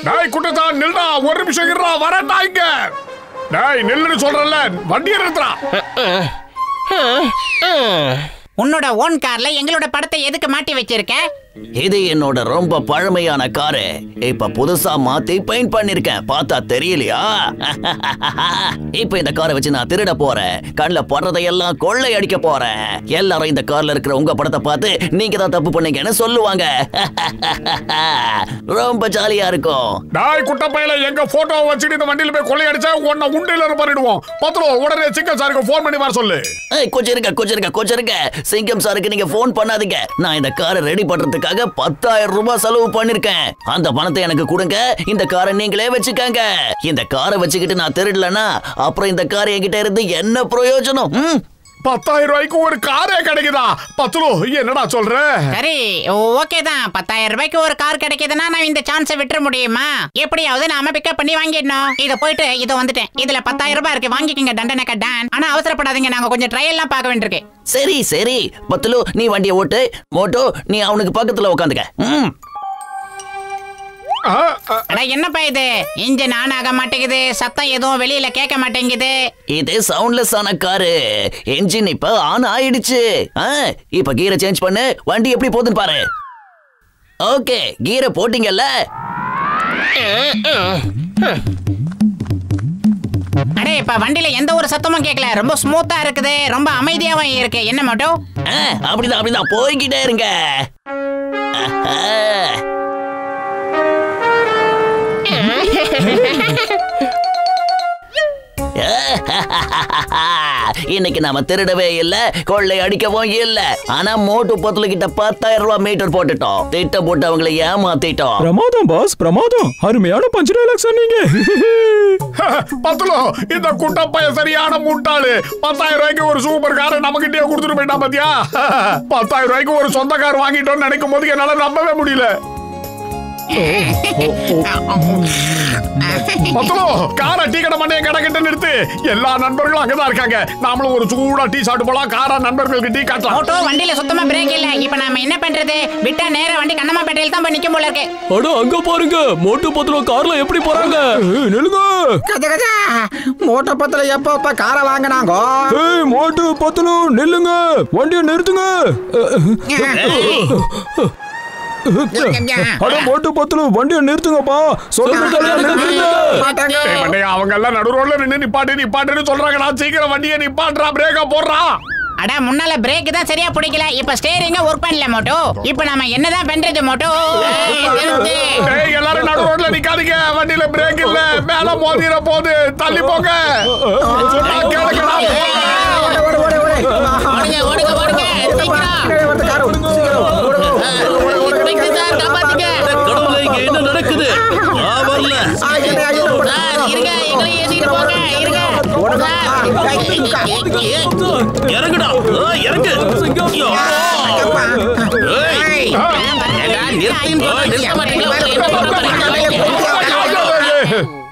டேய் குட்டதா நில்டா, ஒரு நிமிஷம் இருடா, வரேன்டா இங்க. டேய் நில்லுன்னு சொல்றல, வண்டியை நிறுத்துடா. உன்னோட ஓன் கார்ல எங்களோட படத்தை எதுக்கு மாட்டி வச்சிருக்க? இது என்னோட ரொம்ப பழமையான காரு. இப்ப புதுசா மாத்தி பெயிண்ட் பண்ணிருக்கேன். பார்த்தா தெரியலையா? இப்ப இந்த காரை வச்சு நான் திருட போறேன். கண்ணுல படுறதையெல்லாம் கொள்ளை அடிக்க போறேன். எல்லாரும் இந்த கார்ல இருக்கிற உங்க படத்தை பார்த்து நீங்க தான் தப்பு பண்ணீங்கன்னு சொல்லுவாங்க. ரொம்ப ஜாலியா இருக்கும். டேய் குட்ட பையல, எங்க போட்டோ வச்சுட்டு இந்த வண்டியில போய் கொள்ளை அடிச்சா உன்னை உண்டில பண்ணிடுவோம். பத்ரோ உடனே சிங்கம் சாருக்கு போன் பண்ணி வர சொல்லு. கொஞ்சம் இருங்க. சிங்கம் சாருக்கு நீங்க போன் பண்ணாதீங்க. நான் இந்த காரை ரெடி பண்றதுக்கு 10,000 ரூபாய் செலவு பண்ணிருக்கேன். அந்த பணத்தை எனக்கு கொடுங்க. இந்த காரை நீங்களே வச்சுக்கங்க. இந்த காரை வச்சுக்கிட்டு நான் திருடலனா அப்புறம் இந்த காரை என்கிட்ட இருந்து என்ன பிரயோஜனம்? 10,000 ரூபாய்க்கு ஒரு காரே கிடைக்குதா? பத்லு என்னடா சொல்ற? சரி ஓகே தான். 10,000 ரூபாய்க்கு ஒரு கார் கிடைக்குதுன்னா நான் இந்த சான்ஸை விட்டுற முடியுமா? எப்படியாவது நாம பிக்கப் பண்ணி வாங்கிடணும். இத போயிட்டு இத வந்துட்டேன். இதுல 10,000 ரூபாய் இருக்கு, வாங்கிக்கங்க தண்டனக்க டான். ஆனா அவசரப்படாதீங்க, நாங்க கொஞ்சம் ட்ரையல்லாம் பார்க்க வேண்டியிருக்கு. சரி பத்லு, நீ வண்டியை ஓட்டு. மோட்டோ, நீ அவனுக்கு பக்கத்துல உட்காந்துக்க. அட என்னப்பா இது, இன்ஜின் ஆன் ஆக மாட்டேங்குது, சத்தம் எதுவும் வெளியில கேட்க மாட்டேங்குது. இது சவுண்ட்லெஸ் ஆன காரு. என்ஜின் இப்ப ஆன் ஆயிடுச்சு. இப்ப கீரை சேஞ்ச் பண்ணு. வண்டி எப்படி போகுதுன்னு பாரு. ஓகே, கீரை போட்டீங்கல்ல? அடே இப்ப வண்டியில எந்த ஒரு சத்தமும் கேட்கல. ரொம்ப ஸ்மூத்தா இருக்குது, ரொம்ப அமைதியாவும் இருக்கு. என்ன மோட்டோ? அப்படிதான் போய்கிட்டே இருங்க. இன்னைக்கு நாம திருடவே இல்ல, கொள்ளை அடிக்கவும் இல்ல. ஆனா மோட்டு பத்துல கிட்ட 10,000 ரூபாய் மீட்டர் போட்டுட்டோம். திட்டம் போட்டு அவங்களை ஏமாத்திட்டோம். பிரமாதம் பாஸ், பிரமாதம். அருமையான பஞ்ச் டயலாக் சொன்னீங்க. பத்லு, இந்த குட்ட பையன் சரியான முட்டாளு. 10,000 ரூபாய்க்கு ஒரு சூப்பர் காரை நமக்கிட்டே கொடுத்துட்டு போயிட்டான் பாத்தியா? 10,000 ரூபாய்க்கு ஒரு சொந்த கார் வாங்கிட்டோம்னு நினைக்கும் போது என்னால நம்பவே முடியல. கார டீ கடை மண்டைய கடை கிட்ட நிறுத்து. எல்லா நண்பர்களும் அங்கதான் இருக்காங்க. நாமளும் ஒரு சூடா டீ சாப்பிட்டு போலாம். காரா நண்பர்களுக்கு டீ காட்டலாம். மோட்டோ, வண்டியில சுத்தமா பிரேக் இல்ல. இப்ப நாம என்ன பண்றது? விட்டா நேரா வண்டி கண்ணம்மாப்பேட்டையில தான் போய் நிக்கும் போல இருக்கு. அட அங்க பாருங்க, மோட்டு பத்துல கார்ல எப்படி போறாங்க. நில்லுங்க. கஜகஜா, மோட்டு பத்துல எப்ப காரை வாங்கினாங்க? மோட்டு பத்துல நில்லுங்க, வண்டியை நிறுத்துங்க. அட மோட்டு பத்துல வண்டியை நிறுத்துங்கப்பா. அவங்க எல்லாம் நடு ரோட்ல நின்னு நிப்பாட்டுன்னு சொல்றாங்க. நான் சீக்கிரம் வண்டியை நிப்பாட்டுறா, பிரேக்க போடுறா. அட முன்னால பிரேக் தான் சரியா பிடிக்கல. இப்ப ஸ்டீரிங் ஒர்க் பண்ணல மோட்டோ. இப்ப நாம என்னதான் பண்றது மோட்டோ? எல்லாரும் நடு ரோட்ல நிக்காதீங்க. வண்டியில பிரேக் இல்ல, மேல மோதிர போகுது. தள்ளி போங்க. என்ன நடக்குது? இறங்குடா, இறங்கு.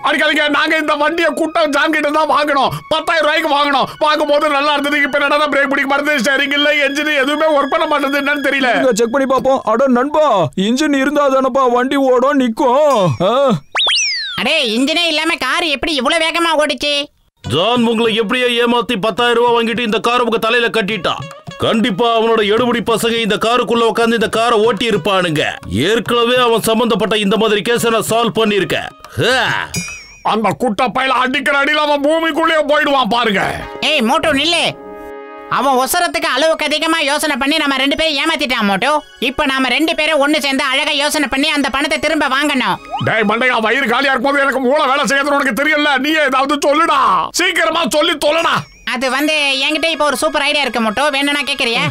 அடிக்காதீங்க. நாங்க இந்த வண்டியை கூட்டம் ஜாம் கிட்ட தான் வாங்கணும். 10,000 ரூபாய்க்கு வாங்கணும். வாங்கும் போது நல்லா இருந்தது. இப்ப என்னடா பிரேக் பிடிக்க மாட்டேங்குது, ஸ்டீரிங் இல்ல, என்ஜின் எதுவுமே ஒர்க் பண்ண மாட்டேங்குது. என்னன்னு தெரியல. செக் பண்ணி பாப்போம். அட நண்பா, இன்ஜின் இருந்தா தானப்பா வண்டி ஓடும் நிக்கும். அடே இன்ஜினே இல்லாம கார் எப்படி இவ்வளவு வேகமா ஓடுச்சு? ஜான் உங்களை எப்படியே ஏமாத்தி 10,000 ரூபாய் வாங்கிட்டு இந்த காரை உங்க தலையில கட்டிட்டான். கண்டிப்பா அவனோட எடுபடி பசங்க இந்த காருக்குள்ள உட்காந்து இந்த காரை ஓட்டி இருப்பானுங்க. ஏற்கனவே அவன் சம்பந்தப்பட்ட இந்த மாதிரி கேஸை நான் சால்வ் பண்ணிருக்கேன். அந்த குட்ட பையில அடிக்கிற அடியில அவன் பூமிக்குள்ளே போயிடுவான் பாருங்க. ஏய் மோட்டோ நில்லு. அவன் ஒசரத்துக்கு அளவுக்கு அதிகமா யோசனை பண்ணி நம்ம 2 பேரும் ஏமாத்திட்டான் மோட்டோ. இப்ப நாம 2 பேரும் ஒண்ணு சேர்ந்து அழகா யோசனை பண்ணி அந்த பணத்தை திரும்ப வாங்கணும். டேய் மண்டையா, வயிறு காலியா இருக்கும்போது எனக்கு மூளை வேலை செய்யறது உனக்கு தெரியல. நீ ஏதாவது சொல்லுடா, சீக்கிரமா சொல்லி தொலைடா. அது என்கிட்ட இப்ப ஒரு சூப்பர் ஐடியா இருக்கு மோட்டோ. வேணும்னா கேக்குறியா?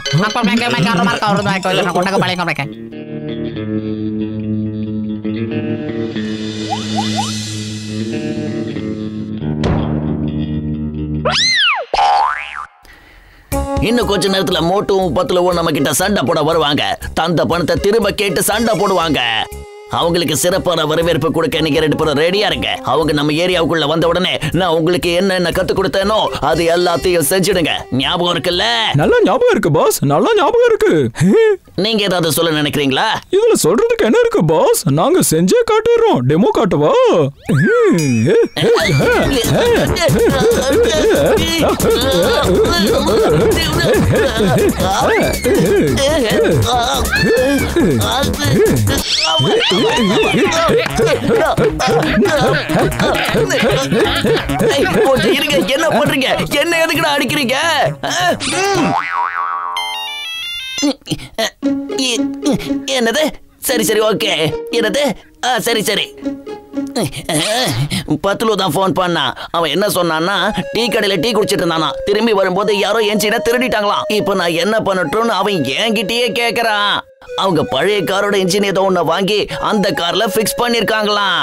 இன்னும் கொஞ்ச நேரத்துல மோட்டும் பத்துலவும் நம்ம கிட்ட சண்டை போட வருவாங்க. தந்த பணத்தை திரும்ப கேட்டு சண்டை போடுவாங்க. அவங்களுக்கு சிறப்பான வரவேற்பு கொடுக்க நீங்க 2 பேரும் ரெடியா இருங்க. அவங்க நம்ம ஏரியாவுக்குள்ள வந்த உடனே நான் உங்களுக்கு என்ன கத்து கொடுத்தேனோ அது எல்லாத்தையும் செஞ்சிடுங்க. ஞாபகம் இருக்குல்ல? நல்லா ஞாபகம் இருக்கு பாஸ், நல்லா ஞாபகம் இருக்கு. நீங்க ஏதாவது சொல்ல நினைக்கிறீங்களா? இதுல சொல்றதுக்கு என்ன இருக்கு பாஸ், நாங்க செஞ்சே காட்டிடுறோம். டெமோ காட்டவா? என்ன பண்றீங்க? என்ன எதுக்குடா அடிக்கிறீங்க? என்னது? சரி ஓகே. என்னது? சரி பத்துலு தான் போன் பண்ணா. அவன் என்ன சொன்னான்னா டீ கடையில டீ குடிச்சிட்டு இருந்தானா. திரும்பி வரும்போது யாரோ என்ஜினை திருடிட்டாங்களாம். இப்ப நான் என்ன பண்ணட்டும்னு அவன் என்கிட்டயே கேக்குறான். அவங்க பழைய காரோட இன்ஜின் ஏதோ ஒண்ணு வாங்கி அந்த கார்ல பிக்ஸ் பண்ணிருக்காங்களாம்.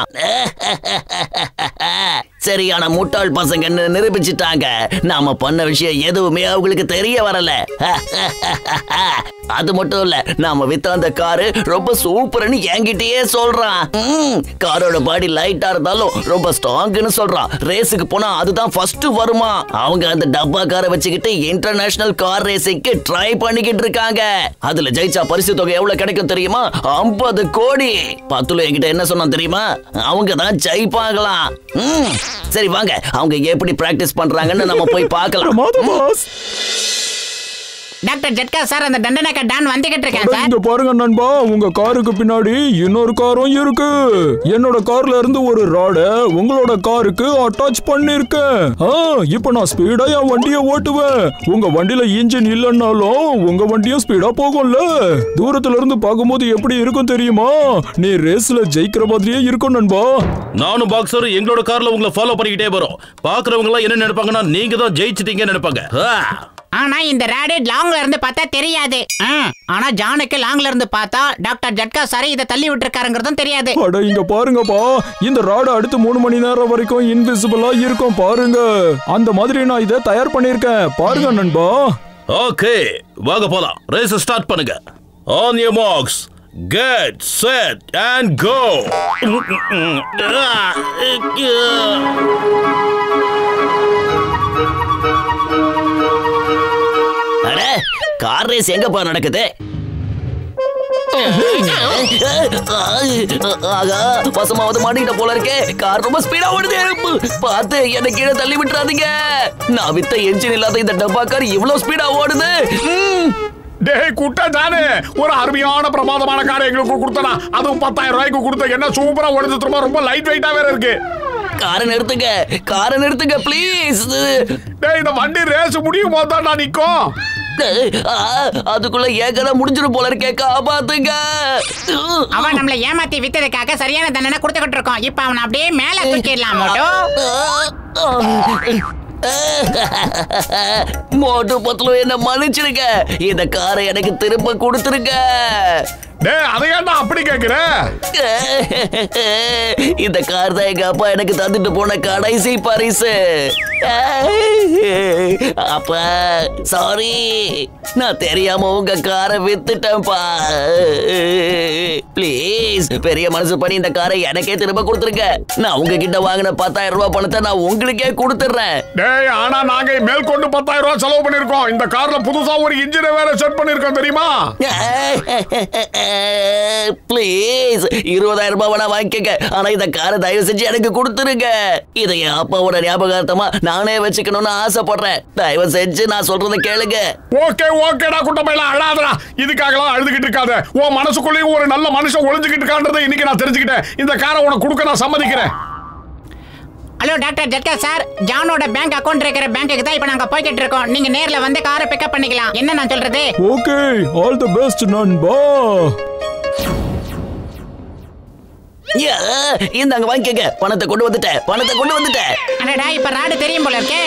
சரியான முட்டாள் பசங்கன்னு நிரூபிச்சுட்டாங்க. நாம பண்ண விஷயம் எதுவுமே அவங்களுக்கு தெரிய வரல. அது மட்டும் இல்ல, நாம வித்த அந்த காரு ரொம்ப சூப்பர்னு என்கிட்டயே சொல்றான். காரோட பாடி லைட்டா இருந்தாலும் ரொம்ப ஸ்ட்ராங்னு சொல்றான். ரேஸுக்கு போனா அதுதான் ஃபர்ஸ்ட் வருமா. அவங்க அந்த டப்பா காரை வச்சுக்கிட்டு இன்டர்நேஷனல் கார் ரேசிங்க்கு ட்ரை பண்ணிக்கிட்டு இருக்காங்க. அதுல ஜெயிச்சா பரிசு தொகை எவ்வளவு கிடைக்கும் தெரியுமா? 50 கோடி. பத்துல என்கிட்ட என்ன சொன்னா தெரியுமா? அவங்க தான் ஜெயிப்பாங்களாம். சரி வாங்க, அவங்க எப்படி பிராக்டிஸ் பண்றாங்கன்னு நம்ம போய் பார்க்கலாம். டாக்டர் ஜட்கா சார், அந்த தண்டனக்கா டான் வந்துகிட்டு இருக்கேன் சார். இங்க பாருங்க நண்பா, உங்க காருக்கு பின்னாடி இன்னொரு காரும் இருக்கு. என்னோட கார்ல இருந்து ஒரு ராட உங்களோட காருக்கு அட்டாச் பண்ணிருக்கேன். இப்ப நான் ஸ்பீடா என் வண்டியை ஓட்டுவேன். உங்க வண்டியில இன்ஜின் இல்லன்னாலும் உங்க வண்டியும் ஸ்பீடா போகும்ல. தூரத்துல இருந்து பார்க்கும்போது எப்படி இருக்கும் தெரியுமா? நீ ரேஸ்ல ஜெயிக்கிற மாதிரியே இருக்கும் நண்பா. நானும் பாக்ஸர் எங்களோட கார்ல உங்களை ஃபாலோ பண்ணிக்கிட்டே வரோம். பாக்குறவங்க எல்லாம் என்ன நினைப்பாங்கன்னா நீங்க தான் ஜெயிச்சிட்டீங்கன்னு நினைப்பாங்க. ஆனா இந்த ராடு லாங்ல இருந்து பார்த்தா தெரியாது. ஆனா ஜானுக்கு லாங்ல இருந்து பார்த்தா டாக்டர் ஜட்கா சார் இதை தள்ளி விட்டுருக்காருங்கிறதும் தெரியாது. அட இங்க பாருங்கப்பா, இந்த ராடு அடுத்து 3 மணி நேரம் வரைக்கும் இன்விசிபிளா இருக்கும் பாருங்க. அந்த மாதிரி நான் இதை தயார் பண்ணிருக்கேன் பாருங்க நண்பா. ஓகே வாங்க போலாம். ரேஸ் ஸ்டார்ட் பண்ணுங்க. On your marks, get set and go. Car race எங்கப்பா நடக்குது? பசமாவது மாட்டிக்கிட்ட போல இருக்கே. கார் ரொம்ப ஸ்பீடா ஓடுது. பார்த்து என்ன கீழே தள்ளி விட்டுறாதீங்க. நான் வித்த என்ஜின் இல்லாத இந்த டப்பா கார் இவ்வளவு ஸ்பீடா ஓடுது. டேய் குட்டா தானே, ஒரு அருமையான பிரமாதமான காரை எங்களுக்கு கொடுத்தனா. அதுவும் 10,000 ரூபாய்க்கு கொடுத்த. என்ன சூப்பரா ஓடுது, ரொம்ப லைட் வெயிட்டா வேற இருக்கு. காரை நிறுத்துங்க ப்ளீஸ். டேய் இந்த வண்டி ரேஸ் முடியும் போது தான் நான் நிக்கும். அதுக்குள்ள ஏகதா முடிஞ்சிரும் போல இருக்கே. காப்பாத்துங்க. அவன் நம்மள ஏமாத்தி வித்ததுக்காக சரியான தண்டனை கொடுத்துக்கிட்டு இருக்கோம். இப்ப அவன் அப்படியே மேல தூக்கிடலாம். மோட்டு பத்துல என்ன மன்னிச்சிருங்க. இந்த காரை எனக்கு திரும்ப கொடுத்துருங்க. டேய் அதை ஏன்டா அப்படி கேக்குற? இந்த கார் தான் எங்க அப்பா எனக்கு தந்துட்டு போன கடைசி பரிசு. அப்பா சாரி, நான் தெரியாம உங்க காரை வித்துட்டேன்ப்பா. ப்ளீஸ் பெரிய மனசு பண்ணி இந்த காரை எனக்கே திரும்ப கொடுத்துருங்க. நான் உங்ககிட்ட வாங்கின 10,000 ரூபாய் பணத்தை நான் உங்களுக்கே கொடுத்துறேன். டேய் ஆனா நாங்க மேல்கொண்டு 10,000 ரூபாய் செலவு பண்ணிருக்கோம். இந்த கார்ல புதுசா ஒரு இன்ஜினை வேற செட் பண்ணிருக்கோம் தெரியுமா? ப்ளீஸ் 20,000 ரூபாய் வேணா வாங்கிக்கங்க. ஆனா இந்த காரை தயவு செஞ்சு எனக்கு கொடுத்துருங்க. இதை என் அப்பாவோட ஞாபகார்த்தமா நானே வச்சுக்கணும்னு ஆசைப்படுறேன். தயவு செஞ்சு நான் சொல்றதை கேளுங்க. ஓகேடா குட்டப்பையில அழாதடா. இதுக்காகலாம் அழுதுகிட்டு இருக்காத. உன் மனசுக்குள்ளேயும் ஒரு நல்ல மனுஷன் ஒளிஞ்சுக்கிட்டு இருக்கான்றதை இன்னைக்கு நான் தெரிஞ்சுக்கிட்டேன். இந்த காரை உனக்கு கொடுக்க நான் சம்மதிக்கிறேன். ஹலோ டாக்டர் ஜட்கா சார், ஜானோட பேங்க் அக்கவுண்ட் இருக்கிற பேங்க்குக்கு தான் இப்ப நாங்க போய்கிட்டு இருக்கோம். நீங்க நேர்ல வந்து காரை பிக்கப் பண்ணிக்கலாம். என்ன நான் சொல்றது? ஓகே, ஆல் தி பெஸ்ட் நண்பா. இந்தாங்க வாங்கிக்கங்க. பணத்தை கொண்டு வந்துட்டேன். அடடா, இப்ப ராடு தெரியும் போல இருக்கே.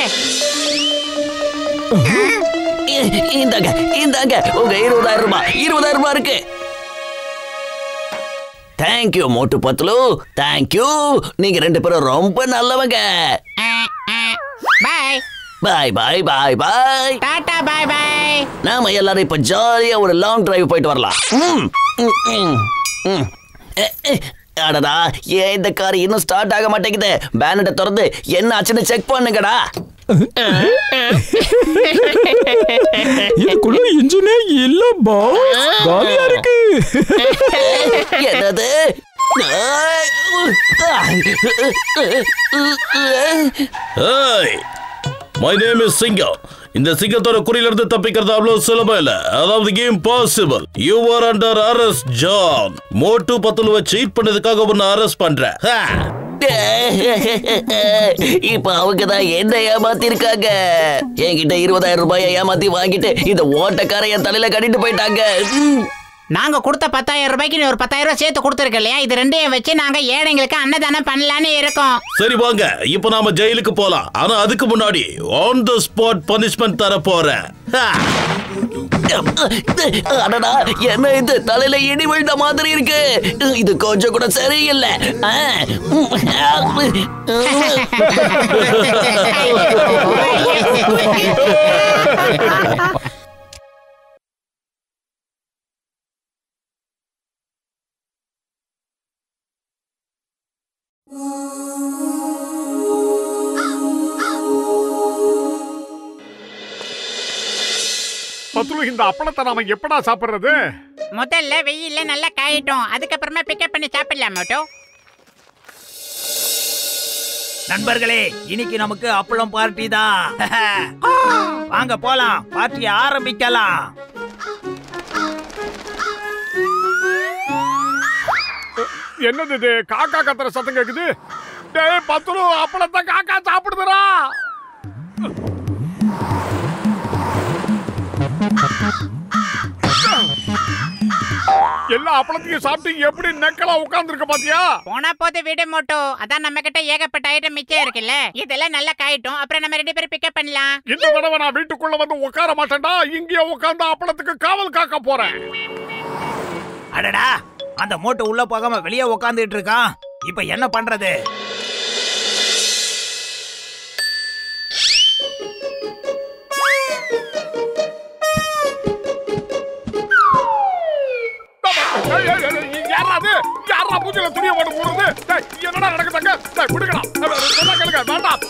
இந்தாங்க உங்க 20,000 ரூபாய் இருக்கு. தேங்க்யூ மோட்டு பத்லு, தேங்க்யூ. நீங்க 2 பேரும் ரொம்ப நல்லவங்க. பாய் பாய் பாய் பாய் பாய். டாடா பாய் பாய். நாம எல்லாரும் இப்ப ஜாலியா ஒரு லாங் டிரைவ் போயிட்டு வரலாம். அடடா, ஏன் இந்த கார் இன்னும் ஸ்டார்ட் ஆக மாட்டேங்குது? பேனட்டை திறந்து என்ன ஆச்சுன்னு செக் பண்ணுங்கடா. இதுக்குள்ள இன்ஜினே இல்ல பாஸ், காலியா இருக்கு. என்னது? மை நேம் இஸ் சிங்கம். இந்த சிங்கத்தோட குறியில இருந்து தப்பிக்கிறது அவ்வளவு சுலபம் இல்ல. அதாவது impossible. You are under arrest John. மோட்டு பத்துல சீட் பண்ணதுக்காக உன்னை அரெஸ்ட் பண்றேன். இப்ப அவங்கதான் என்ன ஏமாத்திருக்காங்க. என்கிட்ட 20,000 ரூபாயை ஏமாத்தி வாங்கிட்டு இந்த ஓட்டக்கார என் தலையில கட்டிட்டு போயிட்டாங்க. நாங்க கொடுத்த 10,000 ரூபாய்க்கு நீ ஒரு 10,000 ரூபாய் சேர்த்து கொடுத்துருக்க இல்லையா? இது ரெண்டையும் வச்சு நாங்க ஏழைங்களுக்கு அன்னதானம் பண்ணலான்னு இருக்கோம். சரி வாங்க, இப்ப நாம ஜெயிலுக்கு போலாம். ஆனா அதுக்கு முன்னாடி ஆன் தி ஸ்பாட் பனிஷ்மெண்ட் தர போறேன். அடடா, என்ன இது? தலையில இடி விழுந்த மாதிரி இருக்கு. இது கொஞ்சம் கூட சரியில்லை. பத்துலு, இந்த அப்பளத்தை நாம எப்படா சாப்பிடுறது? முதல்ல வெயில்ல நல்லா காயிட்டோம், அதுக்கப்புறமா பிக்கப் பண்ணி சாப்பிடலாம் மோட்டோ. நண்பர்களே, இன்னைக்கு நமக்கு அப்பளம் பார்ட்டி தான். வாங்க போலாம், பார்ட்டியை ஆரம்பிக்கலாம். என்னது இது? காக்கா கத்துற சத்தம் கேக்குது. டேய் பத்துலு, அப்பளத்தை காக்கா சாப்பிடுதுடா. எல்லா அப்பளத்தையும் சாப்பிட்டு எப்படி நெக்கலா உட்கார்ந்துருக்க பாத்தியா? போனா போது விடு மோட்டோ, அதான் நம்ம கிட்ட ஏகப்பட்ட ஐட்டம் மிச்சம் இருக்குல்ல. இதெல்லாம் நல்லா காயிட்டோம், அப்புறம் நம்ம 2 பேரும் பிக்கப் பண்ணலாம். இந்த தடவை நான் வீட்டுக்குள்ள வந்து உட்கார மாட்டேன்டா. இங்கே உட்கார்ந்து அப்பளத்துக்கு காவல் காக்க போறேன். அடடா, அந்த மோட்டு உள்ள போகாம வெளியே உட்காந்துட்டு இருக்கான். இப்ப என்ன பண்றது? யாரா பூஜையில துணியை போட்டு போடுறது? என்னடா நடக்குதாங்க? விடுங்கடா, கேளுங்க, வேண்டாம்.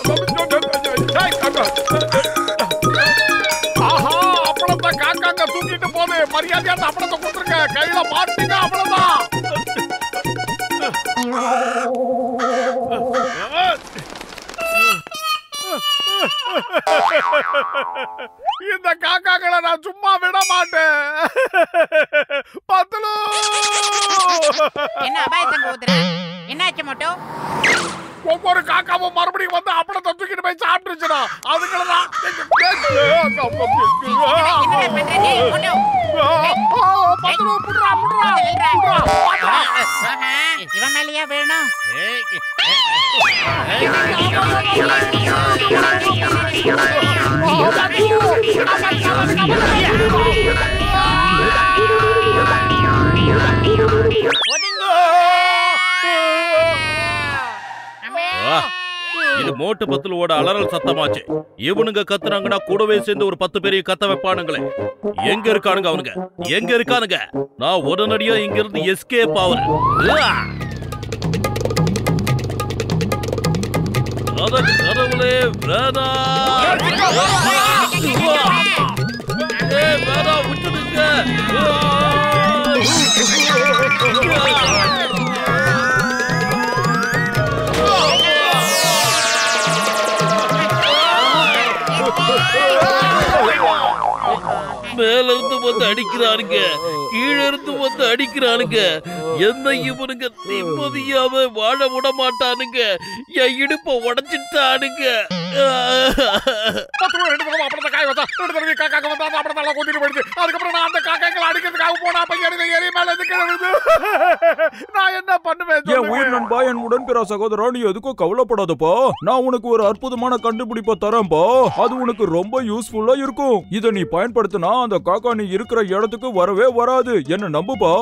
ஆஹா, அப்பளத்தை காக்காங்க தூக்கிட்டு போது. மரியாதையா அந்த அப்பளத்தை கொடுத்துருங்க. கையில மாட்டீங்க அவ்வளவுதான். இந்த காக்காக்களை நான் சும்மா விட மாட்டேன். பத்துலு, என்ன அபாயசங்க ஊதுற? என்னாச்சு மோட்டோ? ஒவ்வொரு காக்காவும் மறுபடியும் வந்து அப்பளத்தை தூக்கிட்டு போய் சாப்பிட்டுருச்சுடா. அதுங்களதான் இவன் மேலேயா வேணும்? இது மோட்டு பத்துலோட அலறல் சத்தமாச்சு. இவனுங்க கத்துறாங்கன்னா கூடவே சேர்ந்து ஒரு 10 பேரையும் கத்த வைப்பானுங்களே. எங்க இருக்கானுங்க அவனுங்க? எங்க இருக்கானுங்க? நான் உடனடியா இங்க இருந்து எஸ்கேப் ஆவறேன். கடவுளே, வேணா விட்டுடுங்க. மேல இருந்து வந்து அடிக்கிறானுங்க, கீழே இருந்து வந்து அடிக்கிறானுங்க. என்ன இவனுங்க நிம்மதியாவே வாழ விட மாட்டானுங்க. என் இடுப்ப உடைச்சிட்டானுங்க. அப்பளத்தை காய வச்சா 2 தடவை காக்காக்க வந்தா அப்பளத்தை நல்லா கொத்திட்டு போயிடுச்சு. அதுக்கப்புறம் நான் அந்த காக்காக்களை அடிக்கிறதுக்காக போனா பையனுக்கு ஏறி மேல எதுக்கு நான் என்ன பண்ணுவேன்? என் உயிர் நண்பா, என் உடன்பிற சகோதரா, நீ எதுக்கும் கவலைப்படாதப்பா. நான் உனக்கு ஒரு அற்புதமான கண்டுபிடிப்பை தரேன்பா. அது உனக்கு ரொம்ப யூஸ்ஃபுல்லா இருக்கும். இத நீ பயன்படுத்தினா அந்த காக்கா நீ இருக்கிற இடத்துக்கு வரவே வராது. என்ன நம்புப்பா.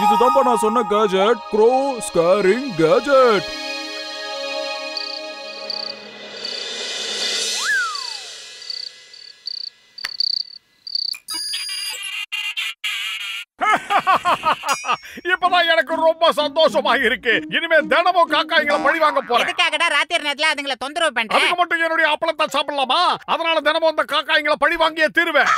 இதுதான்ப்பா நான் சொன்ன கேஜெட், க்ரோ ஸ்கேரிங் கேஜெட். ரொம்ப சந்தோஷமா இருக்கு. இனிமே தினமும் காக்காய்களை பழி வாங்க போறேன். எதுக்காகடா ராத்திரி நேரத்துல அதுங்களை தொந்தரவு பண்றேன்? அதுக்கு மட்டும் என்னுடைய அப்பளத்தை சாப்பிடலாமா? அதனால தினமும் அந்த காக்காய்களை பழி வாங்கியே தீருவேன்.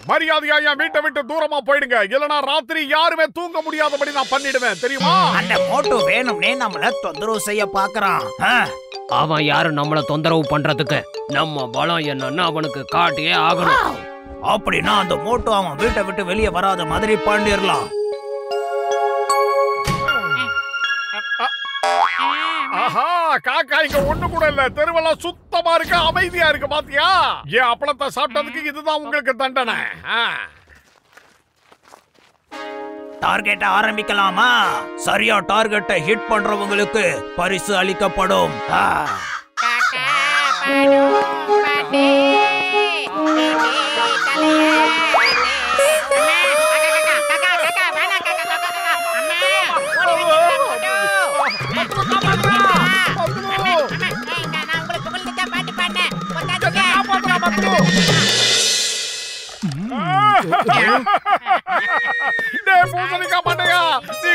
மரியாதையா என் வீட்டை விட்டு தூரமா போயிடுங்க. இல்லனா ராத்திரி யாருமே தூங்க முடியாதபடி நான் பண்ணிடுவேன், தெரியுமா? அந்த மோட்டு வேணும்னே நம்மள தொந்தரவு செய்ய பாக்குறான். அவன் யாரு நம்மள தொந்தரவு பண்றதுக்கு? நம்ம பலம் என்னன்னு அவனுக்கு காட்டியே ஆகணும். அப்படின்னா அந்த மோட்டு அவன் வீட்டை விட்டு வெளியே வராத மாதிரி பண்ணிடலாம். ஆஹா, காக்கா இங்க ஒண்ணு கூட இல்ல. தெருவெல்லாம் சுத்தமா இருக்கு, அமைதியா இருக்கு. பாத்தியா? ஏன் அப்பளத்தை சாப்பிட்டதுக்கு இதுதான் உங்களுக்கு தண்டனை. டார்கெட் ஆரம்பிக்கலாமா? சரியா டார்கெட்டை ஹிட் பண்றவங்களுக்கு பரிசு அளிக்கப்படும். நீ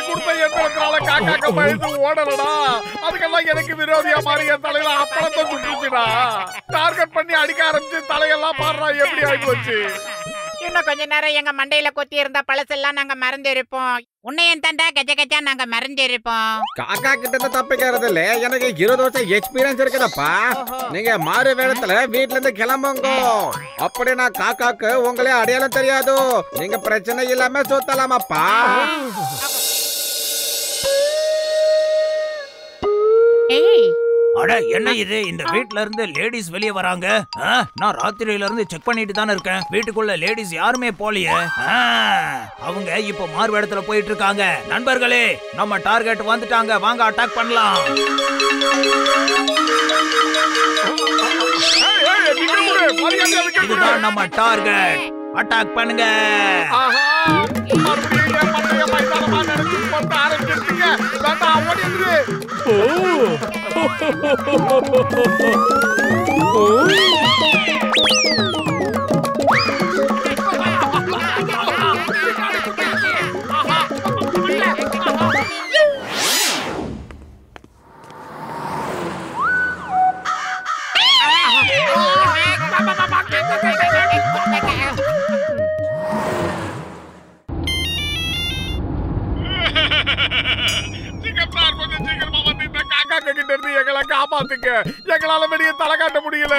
கொடுத்த எண்ணத்தினால காக்காக்க பயந்து ஓடலடா. அதுக்கெல்லாம் எனக்கு விரோதியா மாறி என் தலையில அப்பளத்தை சுட்டுச்சுடா. டார்கெட் பண்ணி அடிக்க ஆரம்பிச்சு தலையெல்லாம் பாடுறா. எப்படி ஆகி போச்சு? இன்னும் கொஞ்ச நேரம் எங்க மண்டையில கொத்தி இருந்த பழசெல்லாம் நாங்க மறந்து இருப்போம். உன்னையும் தாண்டா கஜ கஜா நாங்க மறந்து இருப்போம். காக்கா கிட்ட இருந்து தப்பிக்கிறது இல்ல. எனக்கு 20 வருஷம் எக்ஸ்பீரியன்ஸ் இருக்குதப்பா. நீங்க மாறு வேடத்துல வீட்ல இருந்து கிளம்புங்க. அப்படி நான் காக்காக்கு உங்களே அடையாளம் தெரியாது. நீங்க பிரச்சனை இல்லாம சுத்தலாமாப்பா. அட என்ன இது? இந்த வீட்ல இருந்து லேடிஸ் வெளியே வராங்க. நான் ராத்திரியில இருந்து செக் பண்ணிட்டு தானே இருக்கேன். வீட்டுக்குள்ள லேடிஸ் யாருமே போலியே. அவங்க இப்ப மாறுவேடத்துல போயிட்டு இருக்காங்க. நண்பர்களே, நம்ம டார்கெட் வந்துட்டாங்க. வாங்க அட்டாக் பண்ணலாம். இதுதான் நம்ம டார்கெட். அட்டாக் பண்ணுங்க. எங்களால வெளியே தலை காட்ட முடியல.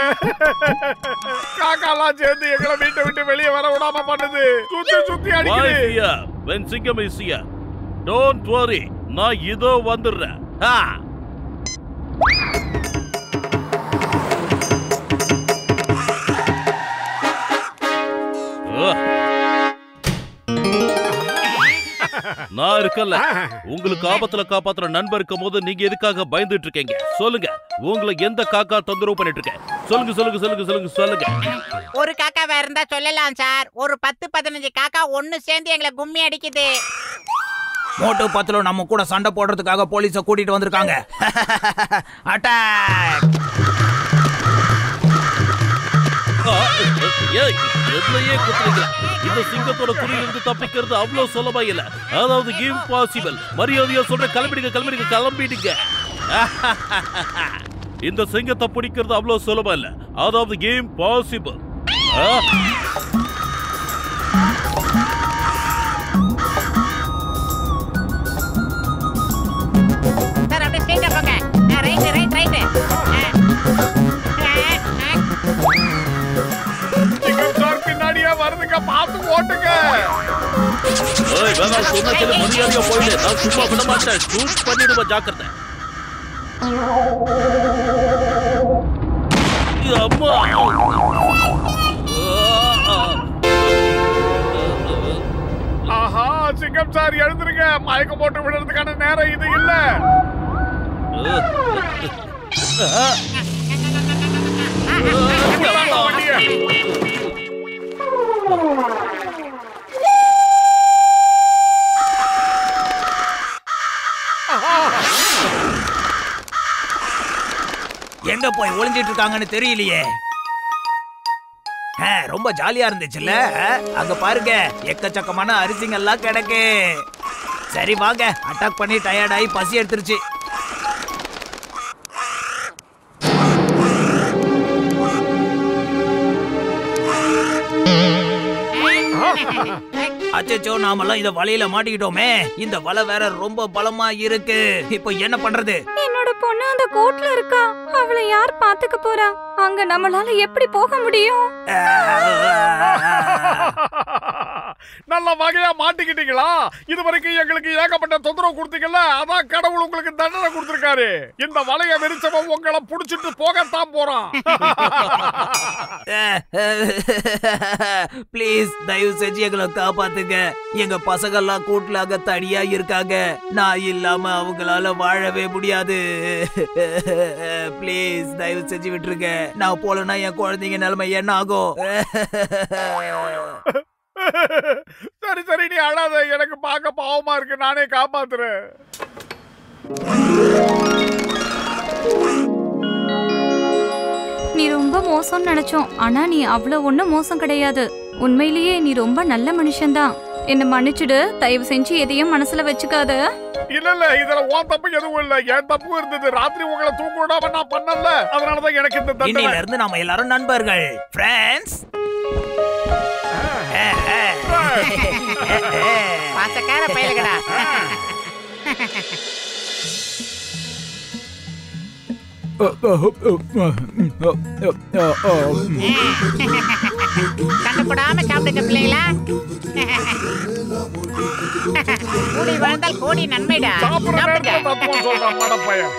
காக்காலாம் சேர்ந்து எங்களை வீட்டை விட்டு வெளியே வர விடாம பண்ணுது. சுத்தி சுத்தி அடிக்குது. When சிங்கம் is here, don't worry, நான் இதோ வந்துடுறேன். நான் இருக்கல. உங்களுக்கு ஆபத்துல காப்பாத்துற நண்பர் இருக்கும் போது நீங்க எதுக்காக பயந்துட்டு இருக்கீங்க? சொல்லுங்க, உங்களை எந்த காக்கா தொந்தரவு பண்ணிட்டு இருக்கேன்? சொல்லுங்க சொல்லுங்க சொல்லுங்க சொல்லுங்க சொல்லுங்க. ஒரு காக்காவா இருந்தா சொல்லலாம் சார். ஒரு 10-15 காக்கா ஒண்ணு சேர்ந்து எங்களை கும்மி அடிக்குது. மோட்டு பத்துல நம்ம கூட சண்டை போடுறதுக்காக போலீஸ கூட்டிட்டு வந்திருக்காங்க. அட்டாக்! இந்த சிங்கத்தோட குறியிலிருந்து தப்பிக்கிறது அவ்வளவு சுலபம் இல்ல. அதாவது இம்பாசிபிள். மரியாதையா சொல்ற, கிளம்பிடுங்க கிளம்பிடுங்க கிளம்பிடுங்க. இந்த சிங்கத்தை பிடிக்கிறது அவ்வளவு சுலபம் இல்ல. அதாவது இம்பாசிபிள். சார் அப்படியே ஸ்ட்ரைட்டா போங்க. Right right right. பின்னாடியே வருதுங்க, பார்த்து ஓட்டுங்க. மரியாதையா போயிடு. நான் சும்மா விட மாட்டேன். ஷூட் பண்ணிடுவ, ஜாக்கிரதை. அம்மா, ஆஹா, சிங்கம் சார் எழுந்துருங்க. மயக்கம் போட்டு விடுறதுக்கான நேரம் இது இல்ல. எங்க போய் ஒளிஞ்சிட்டு இருக்காங்கன்னு தெரியலையே. ரொம்ப ஜாலியா இருந்துச்சுல்ல. அங்க பாருங்க, எக்கச்சக்கமான அரிசிங்கெல்லாம் கிடக்கு. சரி வாங்க, அட்டாக் பண்ணி டயர்டாயி பசி எடுத்துருச்சு. அச்சோ, நாமெல்லாம் இந்த வலையில மாட்டிக்கிட்டோமே. இந்த வலை வேற ரொம்ப பலமா இருக்கு. இப்போ என்ன பண்றது? என்னோட பொண்ணு அந்த கோட்ல இருக்கா. அவளை யார் பாத்துக்க போறா? அங்க நம்மளால எப்படி போக முடியும்? நல்ல வகையா மாட்டிக்கிட்டீங்களா? இதுவரைக்கும் எங்களுக்கு ஏகப்பட்ட தொந்தரவு கொடுத்தீங்கல்ல, அதான் கடவுள் உங்களுக்கு தண்டனை கொடுத்திருக்காரு. இந்த வலைய விரிச்சவன் உங்களை புடிச்சிட்டு போகத்தான் போறான். ப்ளீஸ் தயவு செஞ்சு எங்களை காப்பாத்துங்க. எங்க பசங்க எல்லாம் கூட்டுல அங்க தனியா இருக்காங்க. நான் இல்லாம அவங்களால வாழவே முடியாது. ப்ளீஸ் தயவு செஞ்சு விட்டுருங்க. நான் போலனா என் குழந்தைங்க நிலைமை என்ன ஆகும்? சரி சரி, நீ அழாத. எனக்கு பார்க்க பாவமா இருக்கு, நானே காப்பாத்துறேன். நீ ரொம்ப மோசம்னு நினைச்சோம். ஆனா நீ அவ்வளவு ஒண்ணும் மோசம் கிடையாது. உண்மையிலேயே நீ ரொம்ப நல்ல மனுஷன்தான். என்ன மன்னிச்சுடு. தயவு செஞ்சு எதையும் மனசுல வச்சுக்காத. இல்ல, இதுல உன் தப்பு எதுவும் இல்ல. என் தப்பு இருந்தது. ராத்திரி உங்களை தூங்க விடாம நான் பண்ணல. அதனாலதான் எனக்கு இந்த தண்டனை. இன்னையில இருந்து நாம எல்லாரும் நண்பர்கள், ஃப்ரெண்ட்ஸ். பாசக்கார பயலுகடா. கண்டுபடாம சாப்பிடுங்க பிள்ளைங்களா. கூடி வாழ்ந்தால் கோடி நன்மைடா. சாப்பிடுற நேரத்துல தத்துவம் சொல்றான் மடப்பையன்.